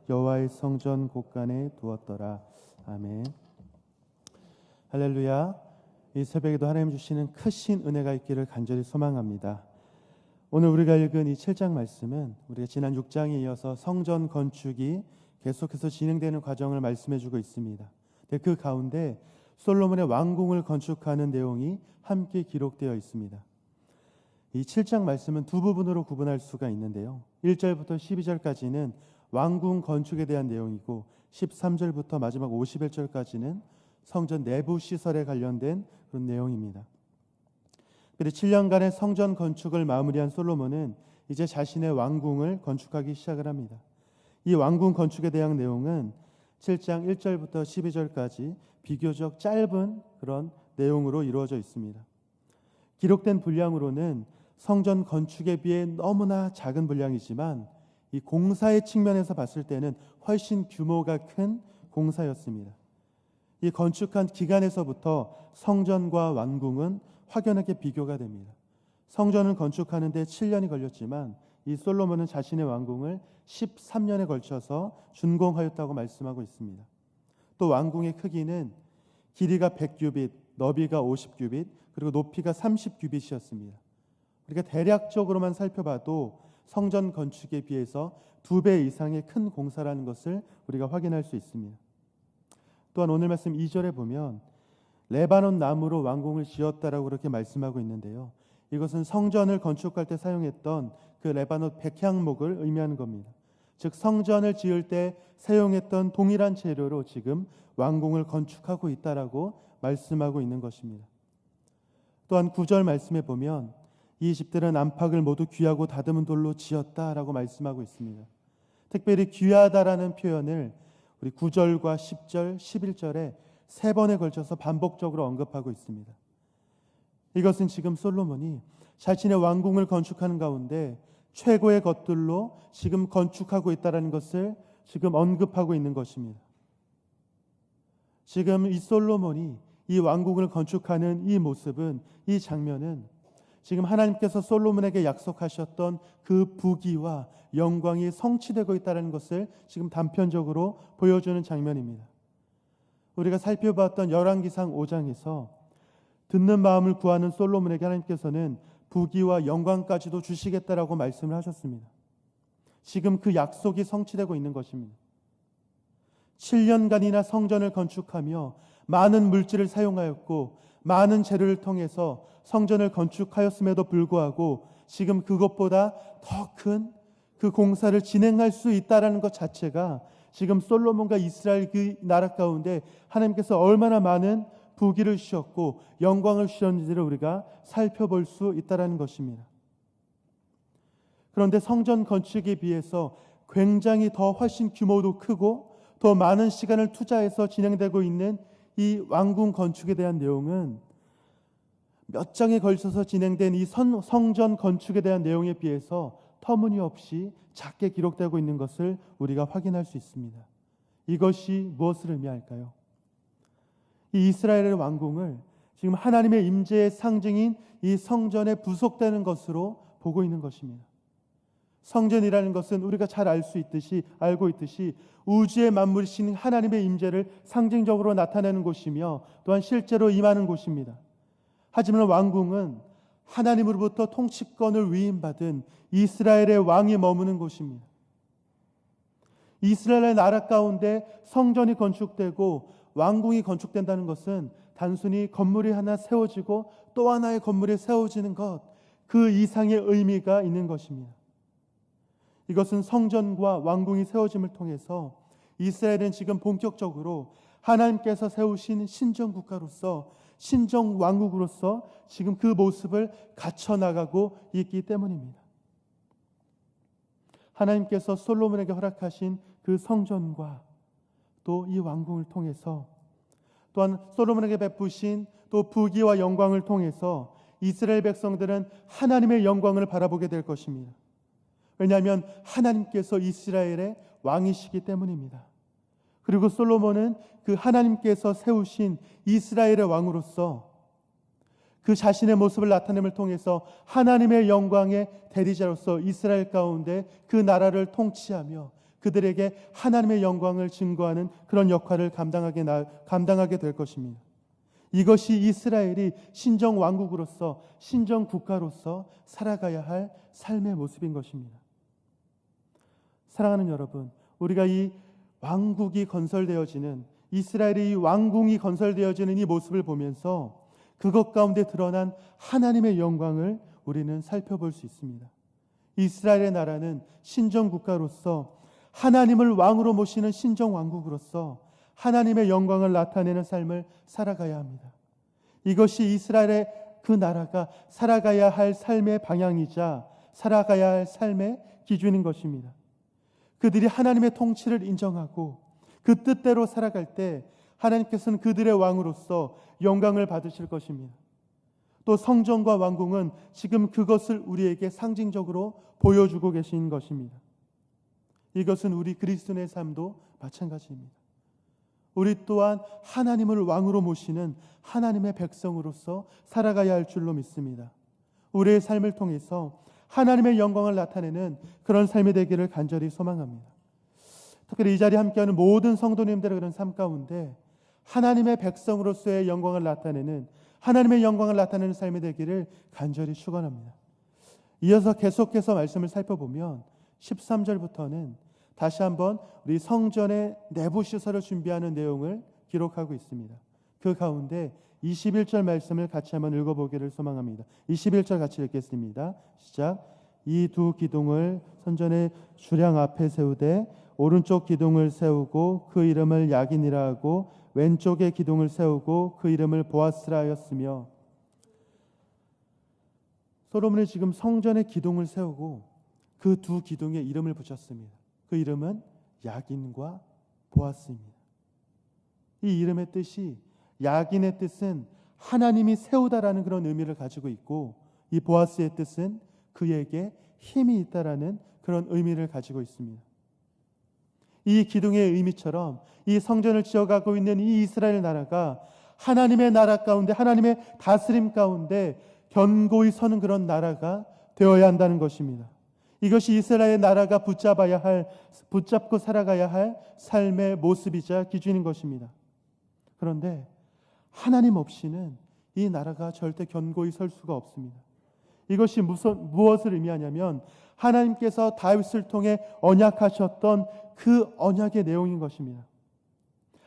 여호와의 성전 곳간에 두었더라. 아멘. 할렐루야. 이 새벽에도 하나님 주시는 크신 은혜가 있기를 간절히 소망합니다. 오늘 우리가 읽은 이 7장 말씀은 우리가 지난 6장에 이어서 성전 건축이 계속해서 진행되는 과정을 말씀해 주고 있습니다. 그 가운데 솔로몬의 왕궁을 건축하는 내용이 함께 기록되어 있습니다. 이 7장 말씀은 두 부분으로 구분할 수가 있는데요. 1절부터 12절까지는 왕궁 건축에 대한 내용이고 13절부터 마지막 51절까지는 성전 내부 시설에 관련된 그런 내용입니다. 그리고 7년간의 성전 건축을 마무리한 솔로몬은 이제 자신의 왕궁을 건축하기 시작을 합니다. 이 왕궁 건축에 대한 내용은 7장 1절부터 12절까지 비교적 짧은 그런 내용으로 이루어져 있습니다. 기록된 분량으로는 성전 건축에 비해 너무나 작은 분량이지만 이 공사의 측면에서 봤을 때는 훨씬 규모가 큰 공사였습니다. 이 건축한 기간에서부터 성전과 왕궁은 확연하게 비교가 됩니다. 성전을 건축하는데 7년이 걸렸지만 이 솔로몬은 자신의 왕궁을 13년에 걸쳐서 준공하였다고 말씀하고 있습니다. 또 왕궁의 크기는 길이가 100규빗, 너비가 50규빗, 그리고 높이가 30규빗이었습니다. 우리가 대략적으로만 살펴봐도 성전 건축에 비해서 2배 이상의 큰 공사라는 것을 우리가 확인할 수 있습니다. 또한 오늘 말씀 2절에 보면 레바논 나무로 왕궁을 지었다라고 그렇게 말씀하고 있는데요. 이것은 성전을 건축할 때 사용했던 그 레바논 백향목을 의미하는 겁니다. 즉 성전을 지을 때 사용했던 동일한 재료로 지금 왕궁을 건축하고 있다라고 말씀하고 있는 것입니다. 또한 9절 말씀에 보면 이 집들은 안팎을 모두 귀하고 다듬은 돌로 지었다라고 말씀하고 있습니다. 특별히 귀하다라는 표현을 우리 9절과 10절, 11절에 3번에 걸쳐서 반복적으로 언급하고 있습니다. 이것은 지금 솔로몬이 자신의 왕궁을 건축하는 가운데 최고의 것들로 지금 건축하고 있다는 것을 지금 언급하고 있는 것입니다. 지금 이 솔로몬이 이 왕궁을 건축하는 이 모습은, 이 장면은 지금 하나님께서 솔로몬에게 약속하셨던 그 부귀와 영광이 성취되고 있다는 것을 지금 단편적으로 보여주는 장면입니다. 우리가 살펴봤던 열왕기상 5장에서 듣는 마음을 구하는 솔로몬에게 하나님께서는 부귀와 영광까지도 주시겠다라고 말씀을 하셨습니다. 지금 그 약속이 성취되고 있는 것입니다. 7년간이나 성전을 건축하며 많은 물질을 사용하였고 많은 재료를 통해서 성전을 건축하였음에도 불구하고 지금 그것보다 더 큰 그 공사를 진행할 수 있다는 것 자체가 지금 솔로몬과 이스라엘 그 나라 가운데 하나님께서 얼마나 많은 부귀를 주셨고 영광을 주셨는지를 우리가 살펴볼 수 있다는 것입니다. 그런데 성전 건축에 비해서 굉장히 더 훨씬 규모도 크고 더 많은 시간을 투자해서 진행되고 있는 이 왕궁 건축에 대한 내용은 몇 장에 걸쳐서 진행된 이 성전 건축에 대한 내용에 비해서 터무니없이 작게 기록되고 있는 것을 우리가 확인할 수 있습니다. 이것이 무엇을 의미할까요? 이 이스라엘의 왕궁을 지금 하나님의 임재의 상징인 이 성전에 부속되는 것으로 보고 있는 것입니다. 성전이라는 것은 우리가 잘 알고 있듯이 우주의 만물이신 하나님의 임재를 상징적으로 나타내는 곳이며 또한 실제로 임하는 곳입니다. 하지만 왕궁은 하나님으로부터 통치권을 위임받은 이스라엘의 왕이 머무는 곳입니다. 이스라엘의 나라 가운데 성전이 건축되고 왕궁이 건축된다는 것은 단순히 건물이 하나 세워지고 또 하나의 건물이 세워지는 것, 그 이상의 의미가 있는 것입니다. 이것은 성전과 왕궁이 세워짐을 통해서 이스라엘은 지금 본격적으로 하나님께서 세우신 신정국가로서, 신정왕국으로서 지금 그 모습을 갖춰나가고 있기 때문입니다. 하나님께서 솔로몬에게 허락하신 그 성전과 또 이 왕궁을 통해서, 또한 솔로몬에게 베푸신 또 부귀와 영광을 통해서 이스라엘 백성들은 하나님의 영광을 바라보게 될 것입니다. 왜냐하면 하나님께서 이스라엘의 왕이시기 때문입니다. 그리고 솔로몬은 그 하나님께서 세우신 이스라엘의 왕으로서 그 자신의 모습을 나타냄을 통해서 하나님의 영광의 대리자로서 이스라엘 가운데 그 나라를 통치하며 그들에게 하나님의 영광을 증거하는 그런 역할을 감당하게 될 것입니다. 이것이 이스라엘이 신정 왕국으로서, 신정 국가로서 살아가야 할 삶의 모습인 것입니다. 사랑하는 여러분, 우리가 이 왕국이 건설되어지는, 이스라엘의 이 왕궁이 건설되어지는 이 모습을 보면서 그것 가운데 드러난 하나님의 영광을 우리는 살펴볼 수 있습니다. 이스라엘의 나라는 신정 국가로서, 하나님을 왕으로 모시는 신정 왕국으로서 하나님의 영광을 나타내는 삶을 살아가야 합니다. 이것이 이스라엘의 그 나라가 살아가야 할 삶의 방향이자 살아가야 할 삶의 기준인 것입니다. 그들이 하나님의 통치를 인정하고 그 뜻대로 살아갈 때 하나님께서는 그들의 왕으로서 영광을 받으실 것입니다. 또 성전과 왕궁은 지금 그것을 우리에게 상징적으로 보여주고 계신 것입니다. 이것은 우리 그리스도인의 삶도 마찬가지입니다. 우리 또한 하나님을 왕으로 모시는 하나님의 백성으로서 살아가야 할 줄로 믿습니다. 우리의 삶을 통해서 하나님의 영광을 나타내는 그런 삶이 되기를 간절히 소망합니다. 특별히 이 자리에 함께하는 모든 성도님들의 그런 삶 가운데 하나님의 백성으로서의 영광을 나타내는, 하나님의 영광을 나타내는 삶이 되기를 간절히 축원합니다. 이어서 계속해서 말씀을 살펴보면 13절부터는 다시 한번 우리 성전의 내부 시설을 준비하는 내용을 기록하고 있습니다. 그 가운데 21절 말씀을 같이 한번 읽어보기를 소망합니다. 21절 같이 읽겠습니다. 시작. 이 두 기둥을 성전의 주량 앞에 세우되 오른쪽 기둥을 세우고 그 이름을 야긴이라 하고 왼쪽의 기둥을 세우고 그 이름을 보아스라 하였으며. 솔로몬이 지금 성전의 기둥을 세우고 그 두 기둥에 이름을 붙였습니다. 그 이름은 야긴과 보아스입니다. 이 이름의 뜻이, 야긴의 뜻은 하나님이 세우다라는 그런 의미를 가지고 있고, 이 보아스의 뜻은 그에게 힘이 있다라는 그런 의미를 가지고 있습니다. 이 기둥의 의미처럼 이 성전을 지어가고 있는 이 이스라엘 나라가 하나님의 나라 가운데, 하나님의 다스림 가운데 견고히 서는 그런 나라가 되어야 한다는 것입니다. 이것이 이스라엘 나라가 붙잡고 살아가야 할 삶의 모습이자 기준인 것입니다. 그런데 하나님 없이는 이 나라가 절대 견고히 설 수가 없습니다. 이것이 무엇을 의미하냐면 하나님께서 다윗을 통해 언약하셨던 그 언약의 내용인 것입니다.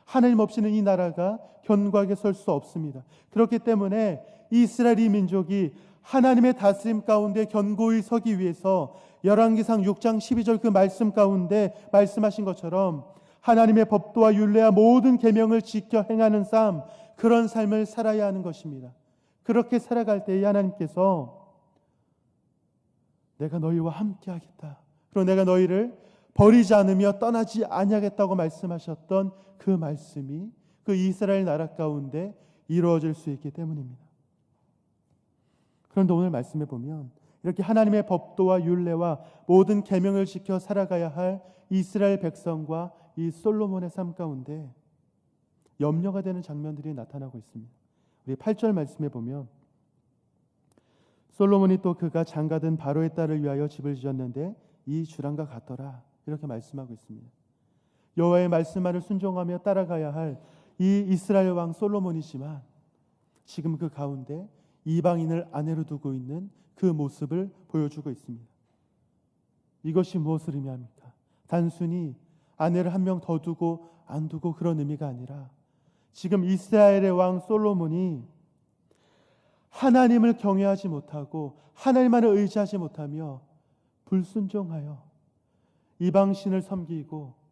하나님 없이는 이 나라가 견고하게 설 수 없습니다. 그렇기 때문에 이스라엘 민족이 하나님의 다스림 가운데 견고히 서기 위해서 열왕기상 6장 12절 그 말씀 가운데 말씀하신 것처럼 하나님의 법도와 율례와 모든 계명을 지켜 행하는 삶, 그런 삶을 살아야 하는 것입니다. 그렇게 살아갈 때에 하나님께서 내가 너희와 함께 하겠다, 그리고 내가 너희를 버리지 않으며 떠나지 아니하겠다고 말씀하셨던 그 말씀이 그 이스라엘 나라 가운데 이루어질 수 있기 때문입니다. 그런데 오늘 말씀해 보면 이렇게 하나님의 법도와 율례와 모든 계명을 지켜 살아가야 할 이스라엘 백성과 이 솔로몬의 삶 가운데 염려가 되는 장면들이 나타나고 있습니다. 우리 8절 말씀해 보면 솔로몬이 또 그가 장가든 바로의 딸을 위하여 집을 지었는데 이 주랑과 같더라, 이렇게 말씀하고 있습니다. 여호와의 말씀만을 순종하며 따라가야 할 이 이스라엘 왕 솔로몬이지만 지금 그 가운데 이방인을 아내로 두고 있는 그 모습을 보여주고 있습니다. 이것이 무엇을 의미합니까? 단순히 아내를 한 명 더 두고 안 두고 그런 의미가 아니라 지금 이스라엘의 왕 솔로몬이 하나님을 경외하지 못하고 하나님만을 의지하지 못하며 불순종하여 이방신을 섬기고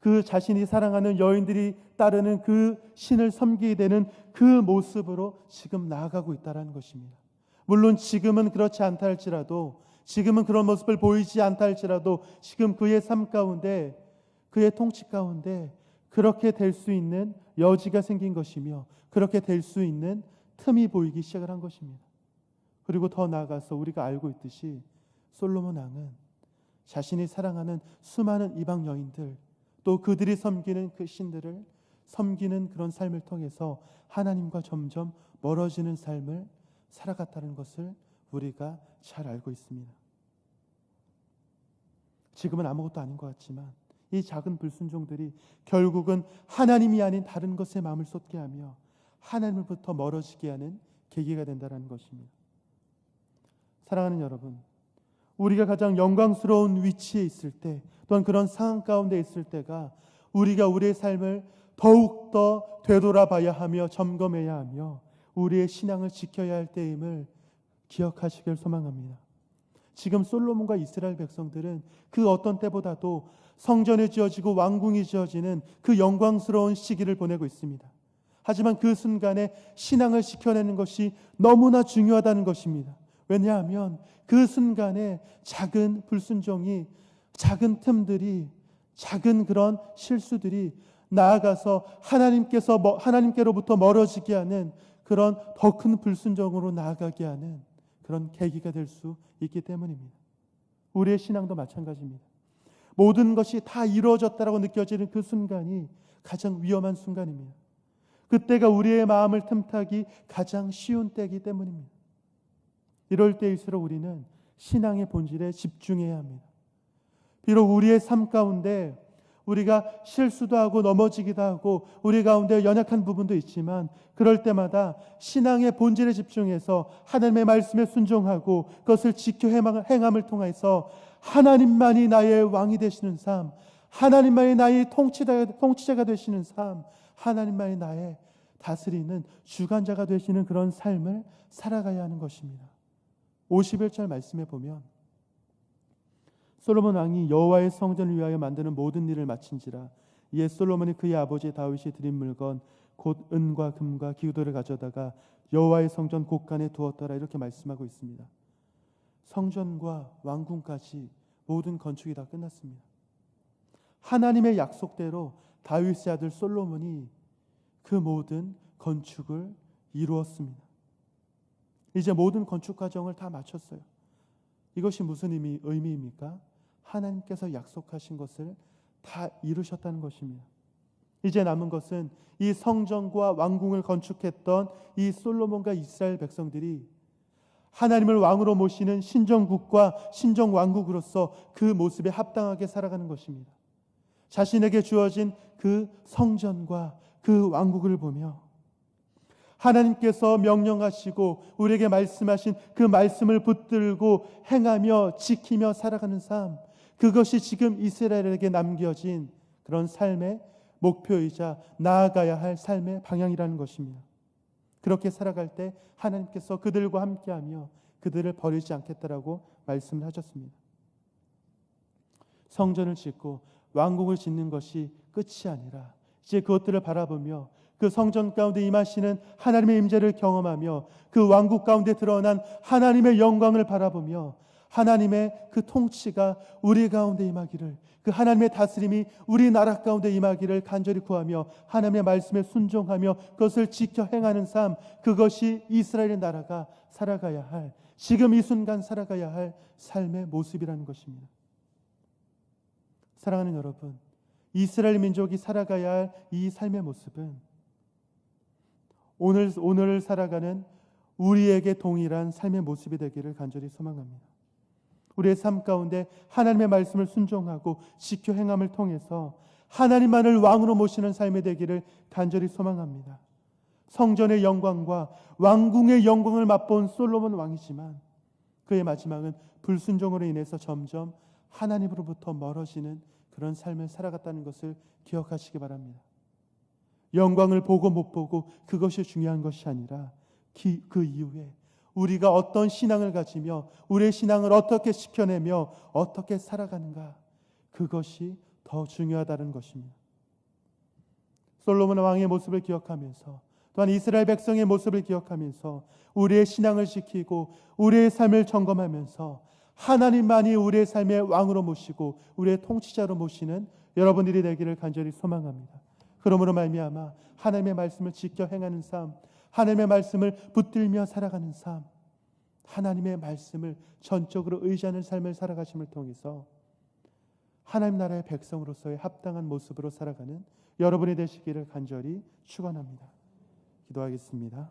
그 자신이 사랑하는 여인들이 따르는 그 신을 섬기게 되는 그 모습으로 지금 나아가고 있다는 것입니다. 물론 지금은 그렇지 않다 할지라도, 지금은 그런 모습을 보이지 않다 할지라도 지금 그의 삶 가운데, 그의 통치 가운데 그렇게 될 수 있는 여지가 생긴 것이며 그렇게 될 수 있는 틈이 보이기 시작을 한 것입니다. 그리고 더 나아가서 우리가 알고 있듯이 솔로몬 왕은 자신이 사랑하는 수많은 이방 여인들, 또 그들이 섬기는 그 신들을 섬기는 그런 삶을 통해서 하나님과 점점 멀어지는 삶을 살아갔다는 것을 우리가 잘 알고 있습니다. 지금은 아무것도 아닌 것 같지만 이 작은 불순종들이 결국은 하나님이 아닌 다른 것에 마음을 쏟게 하며 하나님으로부터 멀어지게 하는 계기가 된다는 것입니다. 사랑하는 여러분, 우리가 가장 영광스러운 위치에 있을 때, 또한 그런 상황 가운데 있을 때가 우리가 우리의 삶을 더욱더 되돌아봐야 하며 점검해야 하며 우리의 신앙을 지켜야 할 때임을 기억하시길 소망합니다. 지금 솔로몬과 이스라엘 백성들은 그 어떤 때보다도 성전이 지어지고 왕궁이 지어지는 그 영광스러운 시기를 보내고 있습니다. 하지만 그 순간에 신앙을 지켜내는 것이 너무나 중요하다는 것입니다. 왜냐하면 그 순간에 작은 불순종이, 작은 틈들이, 작은 그런 실수들이 나아가서 하나님께로부터 멀어지게 하는 그런 더 큰 불순종으로 나아가게 하는 그런 계기가 될 수 있기 때문입니다. 우리의 신앙도 마찬가지입니다. 모든 것이 다 이루어졌다라고 느껴지는 그 순간이 가장 위험한 순간입니다. 그때가 우리의 마음을 틈타기 가장 쉬운 때이기 때문입니다. 이럴 때일수록 우리는 신앙의 본질에 집중해야 합니다. 비록 우리의 삶 가운데 우리가 실수도 하고 넘어지기도 하고 우리 가운데 연약한 부분도 있지만 그럴 때마다 신앙의 본질에 집중해서 하나님의 말씀에 순종하고 그것을 지켜 행함을 통해서 하나님만이 나의 왕이 되시는 삶, 하나님만이 나의 통치자가 되시는 삶, 하나님만이 나의 다스리는 주관자가 되시는 그런 삶을 살아가야 하는 것입니다. 51절 말씀에 보면 솔로몬 왕이 여호와의 성전을 위하여 만드는 모든 일을 마친지라 이에 솔로몬이 그의 아버지 다윗이 드린 물건 곧 은과 금과 기구들을 가져다가 여호와의 성전 곳간에 두었더라 이렇게 말씀하고 있습니다. 성전과 왕궁까지 모든 건축이 다 끝났습니다. 하나님의 약속대로 다윗의 아들 솔로몬이 그 모든 건축을 이루었습니다. 이제 모든 건축 과정을 다 마쳤어요. 이것이 무슨 의미입니까? 하나님께서 약속하신 것을 다 이루셨다는 것입니다. 이제 남은 것은 이 성전과 왕궁을 건축했던 이 솔로몬과 이스라엘 백성들이 하나님을 왕으로 모시는 신정국과 신정왕국으로서 그 모습에 합당하게 살아가는 것입니다. 자신에게 주어진 그 성전과 그 왕국을 보며 하나님께서 명령하시고 우리에게 말씀하신 그 말씀을 붙들고 행하며 지키며 살아가는 삶, 그것이 지금 이스라엘에게 남겨진 그런 삶의 목표이자 나아가야 할 삶의 방향이라는 것입니다. 그렇게 살아갈 때 하나님께서 그들과 함께하며 그들을 버리지 않겠다라고 말씀을 하셨습니다. 성전을 짓고 왕국을 짓는 것이 끝이 아니라 이제 그것들을 바라보며 그 성전 가운데 임하시는 하나님의 임재를 경험하며 그 왕국 가운데 드러난 하나님의 영광을 바라보며 하나님의 그 통치가 우리 가운데 임하기를, 그 하나님의 다스림이 우리나라 가운데 임하기를 간절히 구하며 하나님의 말씀에 순종하며 그것을 지켜 행하는 삶, 그것이 이스라엘의 나라가 살아가야 할, 지금 이 순간 살아가야 할 삶의 모습이라는 것입니다. 사랑하는 여러분, 이스라엘 민족이 살아가야 할 이 삶의 모습은 오늘을 살아가는 우리에게 동일한 삶의 모습이 되기를 간절히 소망합니다. 우리의 삶 가운데 하나님의 말씀을 순종하고 지켜 행함을 통해서 하나님만을 왕으로 모시는 삶이 되기를 간절히 소망합니다. 성전의 영광과 왕궁의 영광을 맛본 솔로몬 왕이지만 그의 마지막은 불순종으로 인해서 점점 하나님으로부터 멀어지는 그런 삶을 살아갔다는 것을 기억하시기 바랍니다. 영광을 보고 못 보고 그것이 중요한 것이 아니라 그 이후에 우리가 어떤 신앙을 가지며 우리의 신앙을 어떻게 지켜내며 어떻게 살아가는가, 그것이 더 중요하다는 것입니다. 솔로몬 왕의 모습을 기억하면서 또한 이스라엘 백성의 모습을 기억하면서 우리의 신앙을 지키고 우리의 삶을 점검하면서 하나님만이 우리의 삶의 왕으로 모시고 우리의 통치자로 모시는 여러분들이 되기를 간절히 소망합니다. 그러므로 말미암아 하나님의 말씀을 지켜 행하는 삶, 하나님의 말씀을 붙들며 살아가는 삶, 하나님의 말씀을 전적으로 의지하는 삶을 살아가심을 통해서 하나님 나라의 백성으로서의 합당한 모습으로 살아가는 여러분이 되시기를 간절히 축원합니다. 기도하겠습니다.